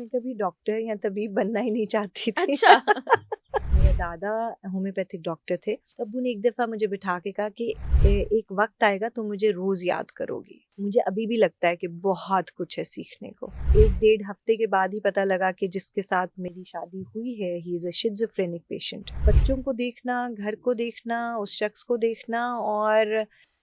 میں کبھی ڈاکٹر یا طبیب بننا ہی نہیں چاہتی تھی. اچھا. میرے دادا ہومیوپیتھک ڈاکٹر تھے. ابو نے ایک دفعہ مجھے بٹھا کے کہا کہ ایک وقت آئے گا تو مجھے روز یاد کرو گی. مجھے ابھی بھی لگتا ہے کہ بہت کچھ ہے سیکھنے کو. 1-1.5 ہفتے کے بعد ہی پتہ لگا کہ جس کے ساتھ میری شادی ہوئی ہے ہی از اے شیزوفرینک پیشنٹ. بچوں کو دیکھنا, گھر کو دیکھنا, اس شخص کو دیکھنا اور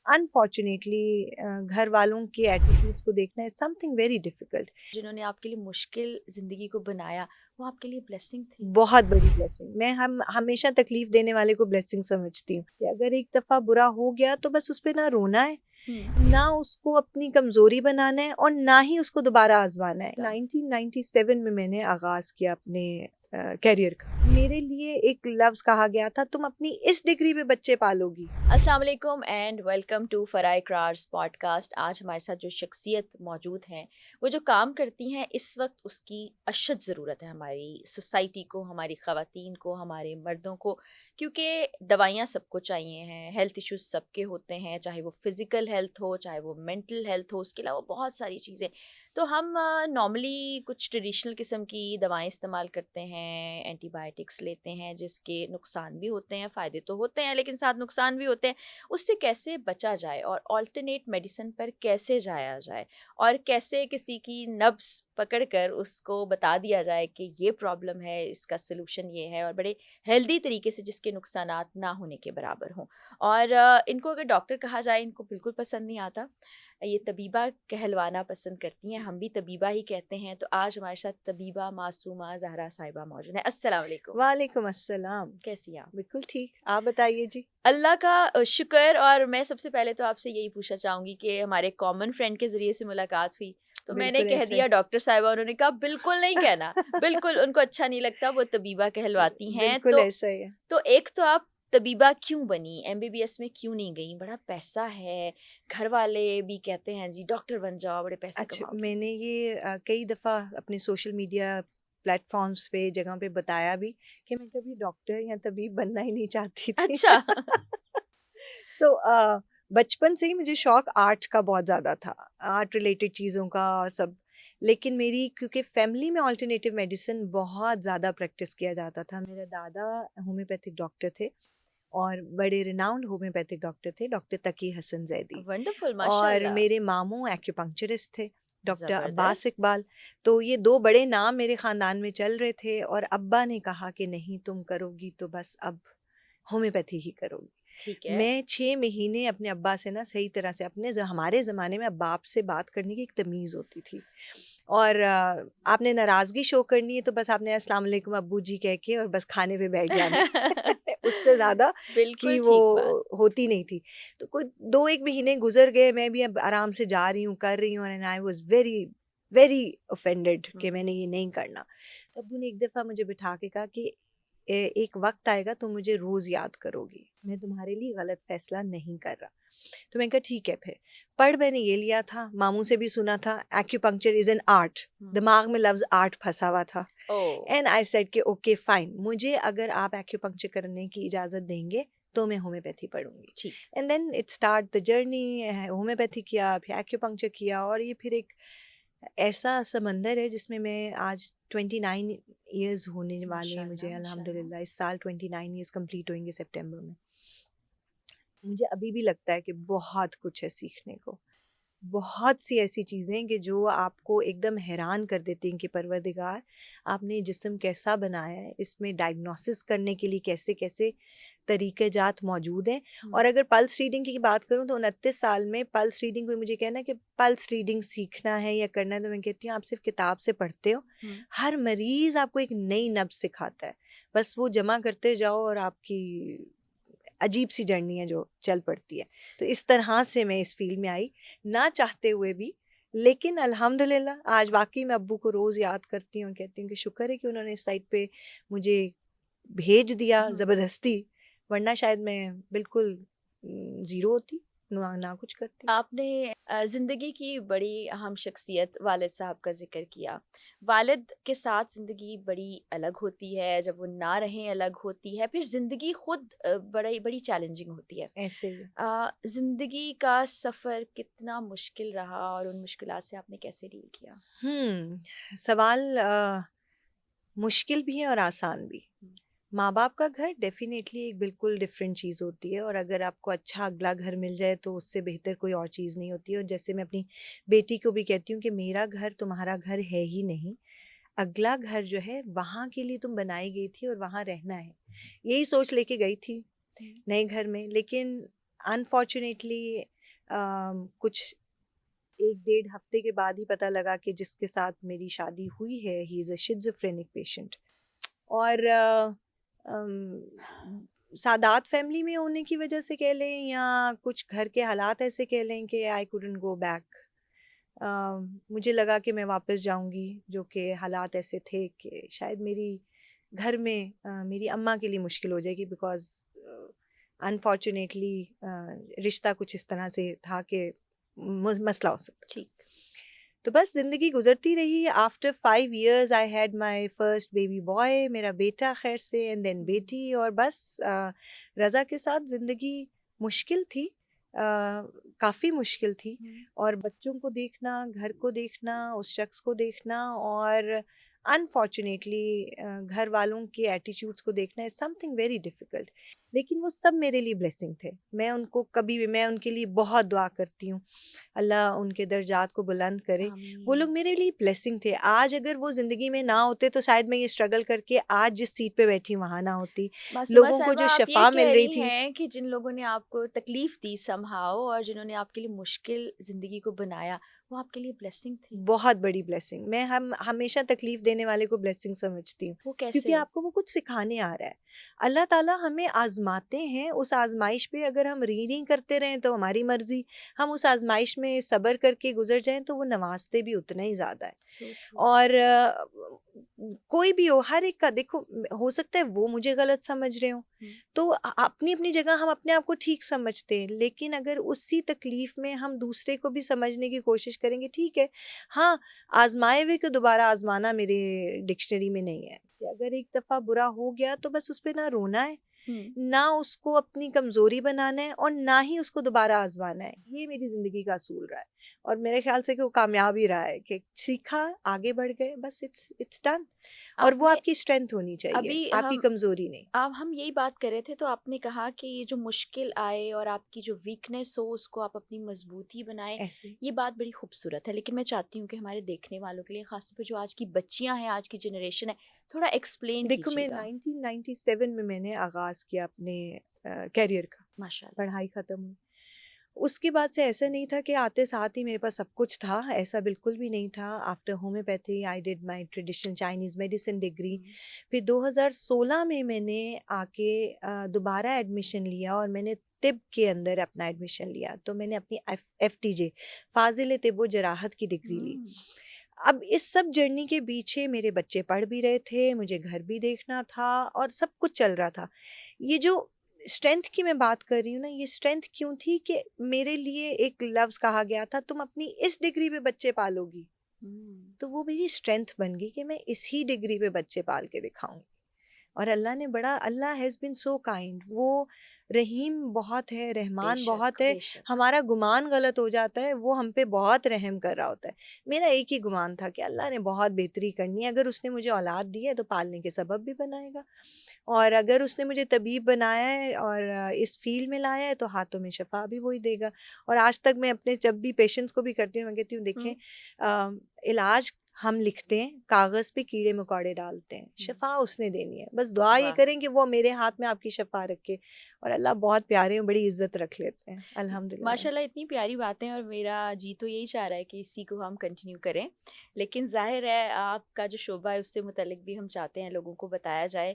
انفارچونیٹلی گھر والوں کے ایٹیٹیوڈس کو دیکھنا is something very difficult. جنہوں نے آپ کے لیے مشکل زندگی کو بنایا وہ آپ کے لیے بلیسنگ تھی. بہت بڑی بلیسنگ. میں ہمیشہ تکلیف دینے والے کو بلیسنگ سمجھتی ہوں کہ اگر ایک دفعہ برا ہو گیا تو بس اس پہ نہ رونا ہے, نہ اس کو اپنی کمزوری بنانا ہے اور نہ ہی اس کو دوبارہ آزمانا ہے. 1997 میں نے آغاز کیا اپنے کیریئر کا. میرے لیے ایک لفظ کہا گیا تھا تم اپنی اس ڈگری میں بچے پالو گی. السلام علیکم اینڈ ویلکم ٹو فرائے اقرارز پوڈ کاسٹ. آج ہمارے ساتھ جو شخصیت موجود ہیں وہ جو کام کرتی ہیں اس وقت اس کی اشد ضرورت ہے ہماری سوسائٹی کو, ہماری خواتین کو, ہمارے مردوں کو, کیونکہ دوائیاں سب کو چاہیے ہیں, ہیلتھ ایشوز سب کے ہوتے ہیں, چاہے وہ فزیکل ہیلتھ ہو چاہے وہ مینٹل ہیلتھ ہو, اس کے علاوہ بہت ساری چیزیں. تو ہم نارملی کچھ ٹریڈیشنل قسم کی دوائیں استعمال کرتے ہیں, اینٹی بایوٹکس لیتے ہیں جس کے نقصان بھی ہوتے ہیں, فائدے تو ہوتے ہیں لیکن ساتھ نقصان بھی ہوتے ہیں. اس سے کیسے بچا جائے اور آلٹرنیٹ میڈیسن پر کیسے جایا جائے اور کیسے کسی کی نبض پکڑ کر اس کو بتا دیا جائے کہ یہ پرابلم ہے, اس کا سلوشن یہ ہے, اور بڑے ہیلدی طریقے سے جس کے نقصانات نہ ہونے کے برابر ہوں. اور ان کو اگر ڈاکٹر کہا جائے ان کو بالکل پسند نہیں آتا, یہ طبیبہ کہلوانا پسند کرتی ہیں, ہم بھی طبیبہ ہی کہتے ہیں. تو آج ہمارے ساتھ طبیبہ معصومہ زہرا صاحبہ موجود ہیں. السلام علیکم. وعلیکم السلام. کیسی ہیں آپ؟ بالکل ٹھیک, آپ بتائیے جی. اللہ کا شکر. اور میں سب سے پہلے تو آپ سے یہی پوچھنا چاہوں گی کہ ہمارے کامن فرینڈ کے ذریعے سے ملاقات ہوئی تو میں نے کہہ دیا ڈاکٹر صاحبہ, انہوں نے کہا بالکل نہیں کہنا, بالکل ان کو اچھا نہیں لگتا, وہ طبیبہ کہلواتی ہیں. بالکل ایسا ہی ہے. تو ایک تو آپ طبیبہ کیوں بنی, MBBS میں کیوں نہیں گئی؟ بڑا پیسہ ہے, گھر والے بھی کہتے ہیں جی ڈاکٹر بن جاؤ, بڑے پیسے اچھا, کماؤ. میں نے یہ کئی دفعہ اپنے سوشل میڈیا پلیٹ فارمس پہ جگہ پہ بتایا بھی کہ میں کبھی ڈاکٹر یا طبیب بننا ہی نہیں چاہتی تھی. اچھا. سو بچپن سے ہی مجھے شوق آرٹ کا بہت زیادہ تھا, آرٹ ریلیٹڈ چیزوں کا سب. لیکن میری کیونکہ فیملی میں آلٹرنیٹیو میڈیسن بہت زیادہ پریکٹس کیا جاتا تھا. میرے دادا ہومیوپیتھک ڈاکٹر تھے اور بڑے ریناؤنڈ ہومیوپیتھک ڈاکٹر تھے, ڈاکٹر تقی حسن زیدی. ونڈرفل, ماشاء اور اللہ. میرے ماموں ایکوپنکچرسٹ تھے, ڈاکٹر عباس زبردست. اقبال. تو یہ 2 بڑے نام میرے خاندان میں چل رہے تھے, اور ابا نے کہا کہ نہیں تم کرو گی تو بس اب ہومیوپیتھی ہی کرو گی. ٹھیک ہے. میں 6 مہینے اپنے ابا سے نا صحیح طرح سے, ہمارے زمانے میں باپ سے بات کرنے کی ایک تمیز ہوتی تھی, اور آپ نے ناراضگی شو کرنی ہے تو بس آپ نے السلام علیکم ابو جی کہہ کے اور بس کھانے پہ بیٹھ جانا. اس سے زیادہ بالکل کہ وہ ٹھیک بات. ہوتی نہیں تھی. تو کوئی 2-1 مہینے گزر گئے, میں بھی اب آرام سے جا رہی ہوں, کر رہی ہوں, and I was very very offended کہ میں نے یہ نہیں کرنا. تو ابو نے ایک دفعہ مجھے بٹھا کے کہا کہ ایک وقت آئے گا تو مجھے روز یاد کرو گی, میں تمہارے لیے غلط فیصلہ نہیں کر رہا. تو میں کہا ٹھیک ہے. پھر پڑھ میں نے یہ لیا تھا, ماموں سے بھی سنا تھا ایکیوپنکچر از این آرٹ, دماغ میں لفظ آرٹ پھنسا ہوا تھا. اینڈ آئی سیڈ کہ اوکے فائن, مجھے اگر آپ ایکیوپنکچر کرنے کی اجازت دیں گے تو میں ہومیوپیتھی پڑھوں گی. And then it start the journey, homeopathy کیا, پھر ایکیوپنکچر کیا, اور یہ پھر ایک ایسا سمندر ہے جس میں میں آج 29 ایئرز ہونے والے ہیں مجھے الحمدللہ. اس سال 29 ایئرز کمپلیٹ ہوئیں گے سپٹمبر میں. مجھے ابھی بھی لگتا ہے کہ بہت کچھ ہے سیکھنے کو, بہت سی ایسی چیزیں کہ جو آپ کو ایک دم حیران کر دیتی ہیں کہ پروردگار آپ نے جسم کیسا بنایا ہے, اس میں ڈائگنوسس کرنے کے لیے کیسے کیسے طریقہ جات موجود ہیں. اور اگر پلس ریڈنگ کی بات کروں تو 29 سال میں پلس ریڈنگ کوئی مجھے کہنا کہ پلس ریڈنگ سیکھنا ہے یا کرنا ہے تو میں کہتی ہوں آپ صرف کتاب سے پڑھتے ہو, ہر مریض آپ کو ایک نئی نبض سکھاتا ہے, بس وہ جمع کرتے جاؤ اور آپ کی عجیب سی جرنی ہے جو چل پڑتی ہے. تو اس طرح سے میں اس فیلڈ میں آئی نہ چاہتے ہوئے بھی, لیکن الحمدللہ آج واقعی میں ابو کو روز یاد کرتی ہوں, کہتی ہوں کہ شکر ہے کہ انہوں نے اس سائٹ پہ مجھے بھیج دیا زبردستی, ورنہ شاید میں بالکل زیرو ہوتی, نہ کچھ کرتی. آپ نے زندگی کی بڑی اہم شخصیت والد صاحب کا ذکر کیا. والد کے ساتھ زندگی بڑی الگ ہوتی ہے، جب وہ نہ رہیں الگ ہوتی ہے، پھر زندگی خود بڑی چیلنجنگ ہوتی ہے. ایسے ہی. زندگی کا سفر کتنا مشکل رہا اور ان مشکلات سے آپ نے کیسے ڈیل کیا؟ سوال مشکل بھی ہے اور آسان بھی. ماں باپ کا گھر ڈیفینیٹلی ایک بالکل ڈفرینٹ چیز ہوتی ہے، اور اگر آپ کو اچھا اگلا گھر مل جائے تو اس سے بہتر کوئی اور چیز نہیں ہوتی ہے. اور جیسے میں اپنی بیٹی کو بھی کہتی ہوں کہ میرا گھر تمہارا گھر ہے ہی نہیں، اگلا گھر جو ہے وہاں کے لیے تم بنائی گئی تھی اور وہاں رہنا ہے. یہی سوچ لے کے گئی تھی نئے گھر میں، لیکن انفارچونیٹلی کچھ 1-1.5 ہفتے کے بعد ہی پتہ لگا کہ جس کے ساتھ میری شادی ہوئی ہے ہی از اے شیزوفرینک پیشنٹ. اور سادات فیملی میں ہونے کی وجہ سے کہہ لیں یا کچھ گھر کے حالات ایسے کہہ لیں کہ آئی کوڈنٹ گو بیک. مجھے لگا کہ میں واپس جاؤں گی، جو کہ حالات ایسے تھے کہ شاید میری گھر میں میری اماں کے لیے مشکل ہو جائے گی، بیکاز انفارچونیٹلی رشتہ کچھ اس طرح سے تھا کہ مسئلہ ہو سکتا. ٹھیک. تو بس زندگی گزرتی رہی. After 5 years I had my first baby boy, میرا بیٹا خیر سے، اینڈ دین بیٹی. اور بس رضا کے ساتھ زندگی مشکل تھی، کافی مشکل تھی. اور بچوں کو دیکھنا، گھر کو دیکھنا، اس شخص کو دیکھنا، اور انفارچونیٹلی گھر والوں کے ایٹیچیوڈس کو دیکھنا از سم تھنگ ویری ڈیفیکلٹ. لیکن وہ سب میرے لیے بلیسنگ تھے. میں ان کو کبھی بھی، میں ان کے لیے بہت دعا کرتی ہوں، اللہ ان کے درجات کو بلند کرے. وہ لوگ میرے لیے بلیسنگ تھے. آج اگر وہ زندگی میں نہ ہوتے تو شاید میں یہ اسٹرگل کر کے آج جس سیٹ پہ بیٹھی وہاں نہ ہوتی. لوگوں کو جو شفا مل رہی تھی، ہیں کہ جن لوگوں نے آپ کو تکلیف دی سمہاؤ اور جنہوں نے آپ کے لیے مشکل زندگی کو بنایا، وہ آپ کے لیے بلیسنگ تھی. بہت بڑی بلیسنگ. میں ہمیشہ تکلیف دینے والے کو بلیسنگ سمجھتی ہوں. وہ کیسے؟ کیونکہ آپ کو وہ کچھ سکھانے آ رہا ہے. اللہ تعالیٰ ہمیں آزماتے ہیں، اس آزمائش پہ اگر ہم ری کرتے رہیں تو ہماری مرضی، ہم اس آزمائش میں صبر کر کے گزر جائیں تو وہ نوازتے بھی اتنا ہی زیادہ ہے. اور کوئی بھی ہو، ہر ایک کا دیکھو، ہو سکتا ہے وہ مجھے غلط سمجھ رہے ہوں، تو اپنی اپنی جگہ ہم اپنے آپ کو ٹھیک سمجھتے ہیں. لیکن اگر اسی تکلیف میں ہم دوسرے کو بھی سمجھنے کی کوشش کریں گے، ٹھیک ہے، ہاں آزمائے ہوئے کو دوبارہ آزمانا میرے ڈکشنری میں نہیں ہے. کہ اگر ایک دفعہ برا ہو گیا تو بس اس پہ نہ رونا ہے، نہ اس کو اپنی کمزوری بنانا ہے، اور نہ ہی اس کو دوبارہ آزمانا ہے. یہ میری زندگی کا اصول رہا ہے، اور میرے خیال سے کہ وہ کامیاب ہی رہا ہے کہ سیکھا، آگے بڑھ گئے، بس اٹس ڈن. اور وہ آپ کی اسٹرینتھ ہونی چاہیے، آپ کی کمزوری نہیں. اب ہم یہی بات کر رہے تھے تو آپ نے کہا کہ یہ جو مشکل آئے اور آپ کی جو ویکنیس ہو اس کو آپ اپنی مضبوطی بنائیں. ایسے یہ بات بڑی خوبصورت ہے، لیکن میں چاہتی ہوں کہ ہمارے دیکھنے والوں کے لیے، خاص طور پہ جو آج کی بچیاں ہیں، آج کی جنریشن ہے، تھوڑا ایکسپلین دیکھو. کیجیے میں گا. 1997 میں نے آغاز کیا اپنے کیریئر کا. ماشاءاللہ. پڑھائی ختم ہوئی، اس کے بعد سے ایسا نہیں تھا کہ آتے ساتھ ہی میرے پاس سب کچھ تھا، ایسا بالکل بھی نہیں تھا. After homeopathy I did my traditional Chinese medicine degree. پھر 2016 میں نے آ کے دوبارہ ایڈمیشن لیا، اور میں نے طب کے اندر اپنا ایڈمیشن لیا. تو میں نے اپنی FTJ فاضل طب و جراحت کی ڈگری لی. اب اس سب جرنی کے پیچھے میرے بچے پڑھ بھی رہے تھے، مجھے گھر بھی دیکھنا تھا، اور سب کچھ چل رہا تھا. یہ جو اسٹرینتھ کی میں بات کر رہی ہوں نا، یہ اسٹرینتھ کیوں تھی کہ میرے لیے ایک لفظ کہا گیا تھا، تم اپنی اس ڈگری پہ بچے پالو گی. تو وہ میری اسٹرینتھ بن گئی کہ میں اس ہی ڈگری پہ بچے پال کے دکھاؤں گی. اور اللہ نے بڑا، اللہ ہیز بین سو کائنڈ. وہ رحیم بہت ہے، رحمان بہت ہے. ہمارا گمان غلط ہو جاتا ہے، وہ ہم پہ بہت رحم کر رہا ہوتا ہے. میرا ایک ہی گمان تھا کہ اللہ نے بہت بہتری کرنی ہے، اگر اس نے مجھے اولاد دی ہے تو پالنے کے سبب بھی بنائے گا، اور اگر اس نے مجھے طبیب بنایا ہے اور اس فیلڈ میں لایا ہے تو ہاتھوں میں شفا بھی وہی دے گا. اور آج تک میں اپنے جب بھی پیشنٹس کو بھی کرتی ہوں، میں کہتی ہوں دیکھیں علاج ہم لکھتے ہیں، کاغذ پہ کیڑے مکوڑے ڈالتے ہیں، شفا اس نے دینی ہے. بس دعا یہ کریں کہ وہ میرے ہاتھ میں آپ کی شفا رکھے. اور اللہ بہت پیارے ہیں، بڑی عزت رکھ لیتے ہیں الحمدللہ. ماشاءاللہ اتنی پیاری باتیں، اور میرا جی تو یہی چاہ رہا ہے کہ اسی کو ہم کنٹینیو کریں. لیکن ظاہر ہے آپ کا جو شعبہ ہے اس سے متعلق بھی ہم چاہتے ہیں لوگوں کو بتایا جائے.